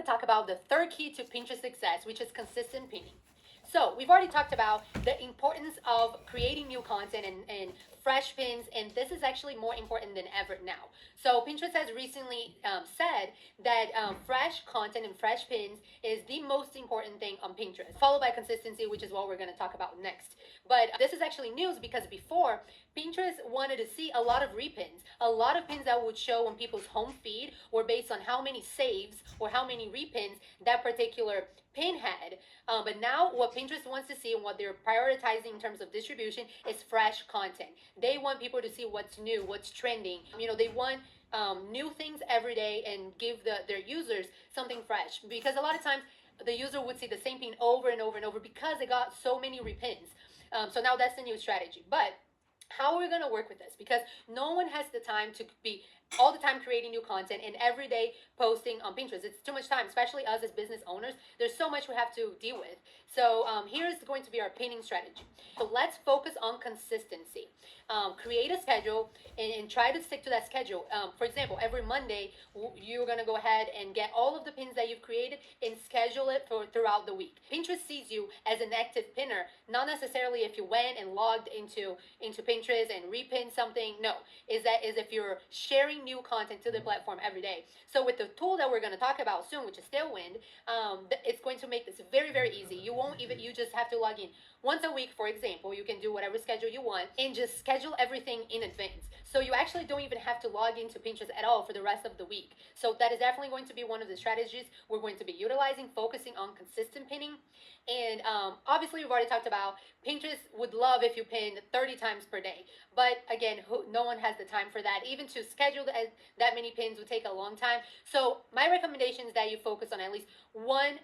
to talk about the third key to Pinterest success, which is consistent pinning. So we've already talked about the importance of creating new content and fresh pins, and this is actually more important than ever now. So Pinterest has recently said that fresh content and fresh pins is the most important thing on Pinterest, followed by consistency, which is what we're going to talk about next. But this is actually news because before, Pinterest wanted to see a lot of repins. A lot of pins that would show on people's home feed were based on how many saves or how many repins that particular pin had. But now what Pinterest wants to see and what they're prioritizing in terms of distribution is fresh content. They want people to see what's new, what's trending. They want new things every day and give their users something fresh, because a lot of times the user would see the same pin over and over and over because they got so many repins. So now that's the new strategy. But how are we going to work with this? Because no one has the time to be all the time creating new content and every day posting on Pinterest. It's too much time, especially us as business owners. There's so much we have to deal with. So here's going to be our pinning strategy. So let's focus on consistency. Create a schedule and try to stick to that schedule. For example, every Monday, you're going to go ahead and get all of the pins that you've created and schedule it for throughout the week. Pinterest sees you as an active pinner, not necessarily if you went and logged into Pinterest and repin something. No, is if you're sharing new content to the platform every day. So with the tool that we're going to talk about soon, which is Tailwind, it's going to make this very, very easy. You just have to log in once a week, for example. You can do whatever schedule you want and just schedule everything in advance. So you actually don't even have to log into Pinterest at all for the rest of the week. So that is definitely going to be one of the strategies we're going to be utilizing, focusing on consistent pinning. And obviously, we've already talked about Pinterest would love if you pin 30 times per day. But again, no one has the time for that. Even to schedule that many pins would take a long time. So my recommendation is that you focus on at least one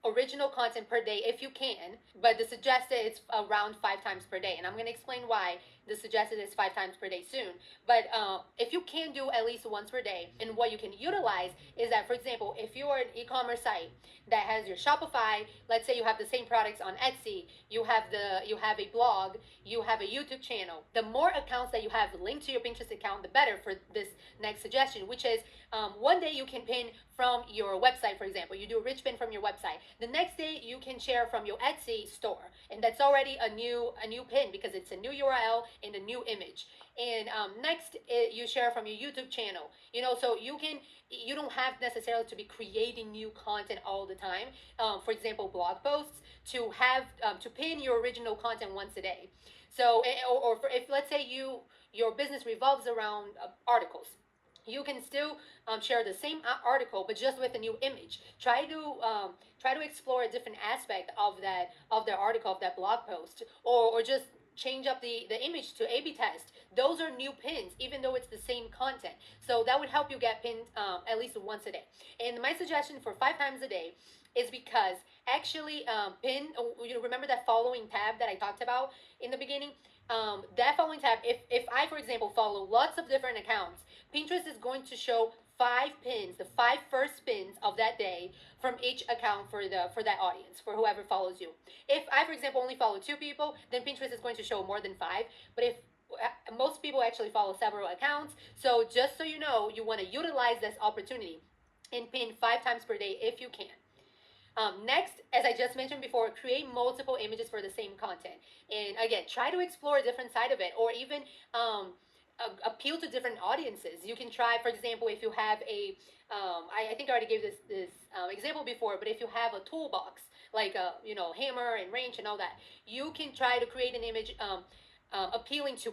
original content per day if you can, but the suggested is around 5 times per day, and I'm going to explain why the suggested is 5 times per day soon. But if you can do at least once per day, and what you can utilize is that, for example, if you are an e-commerce site that has your Shopify, let's say you have the same products on Etsy, you have a blog, you have a YouTube channel, the more accounts that you have linked to your Pinterest account, the better for this next suggestion, which is one day you can pin from your website. For example, you do a rich pin from your website. The next day you can share from your Etsy store, and that's already a new pin because it's a new URL and a new image. And next you share from your YouTube channel. So you don't have necessarily to be creating new content all the time. For example, blog posts to have to pin your original content once a day. So if let's say your business revolves around articles, you can still share the same article, but just with a new image. Try to explore a different aspect of the article, of that blog post, or just change up the image to A/B test. Those are new pins, even though it's the same content. So that would help you get pinned at least once a day. And my suggestion for 5 times a day is because actually remember that following tab that I talked about in the beginning? That following tab, if I, for example, follow lots of different accounts, Pinterest is going to show 5 pins, the 5 first pins of that day from each account for that audience, for whoever follows you. If I, for example, only follow 2 people, then Pinterest is going to show more than 5. But if most people actually follow several accounts, so just so you know, you want to utilize this opportunity and pin 5 times per day if you can. Next, as I just mentioned before, create multiple images for the same content. And again, try to explore a different side of it, or even appeal to different audiences. You can try, for example, if you have I think I already gave this example before, but if you have a toolbox, like a hammer and wrench and all that, you can try to create an image appealing to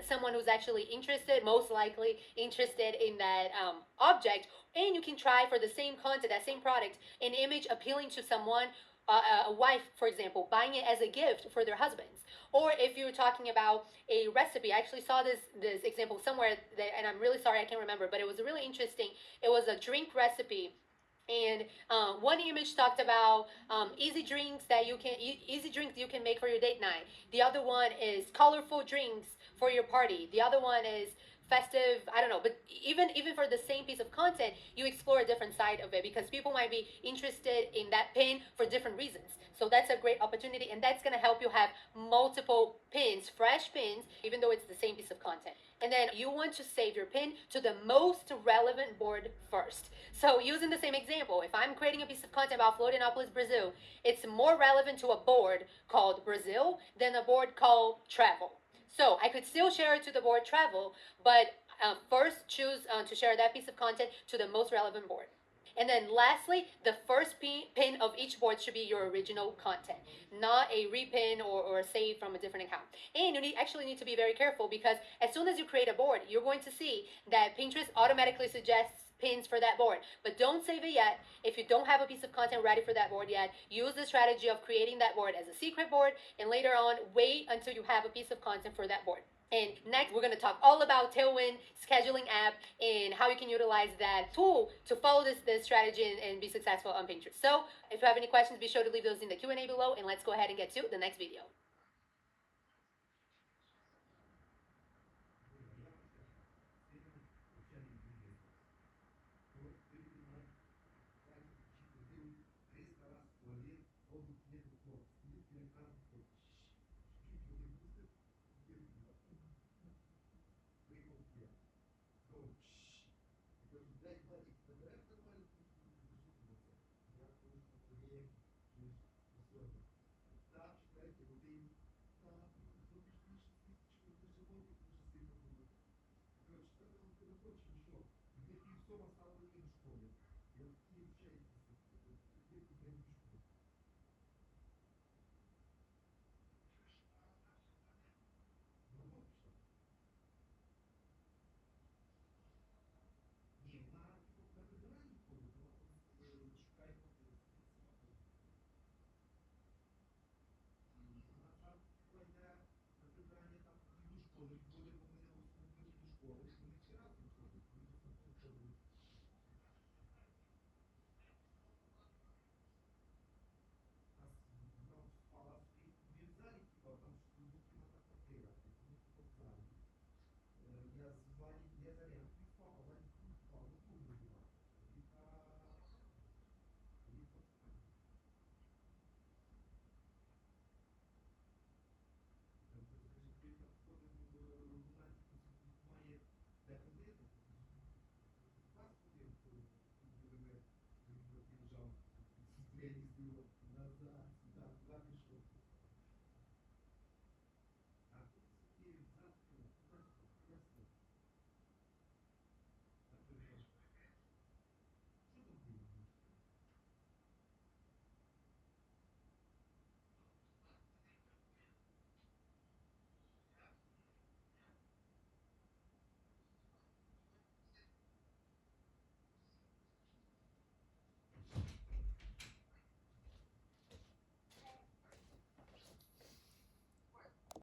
someone who's actually interested, most likely interested in that object. And you can try for the same content, that same product, an image appealing to someone, a wife, for example, buying it as a gift for their husbands. Or if you're talking about a recipe, I actually saw this example somewhere, and I'm really sorry I can't remember, but it was really interesting. It was a drink recipe. And one image talked about easy drinks you can make for your date night. The other one is colorful drinks for your party. The other one is festive, I don't know, but even for the same piece of content, you explore a different side of it because people might be interested in that pin for different reasons. So that's a great opportunity, and that's going to help you have multiple pins, fresh pins, even though it's the same piece of content. And then you want to save your pin to the most relevant board first. So using the same example, if I'm creating a piece of content about Florianopolis, Brazil, it's more relevant to a board called Brazil than a board called Travel. So I could still share it to the board Travel, but first choose to share that piece of content to the most relevant board. And then lastly, the first pin of each board should be your original content, not a repin or a save from a different account. And you actually need to be very careful because as soon as you create a board, you're going to see that Pinterest automatically suggests pins for that board. But don't save it yet. If you don't have a piece of content ready for that board yet, use the strategy of creating that board as a secret board and later on wait until you have a piece of content for that board. And next, we're going to talk all about Tailwind scheduling app and how you can utilize that tool to follow this strategy and be successful on Pinterest. So if you have any questions, be sure to leave those in the Q&A below, and let's go ahead and get to the next video.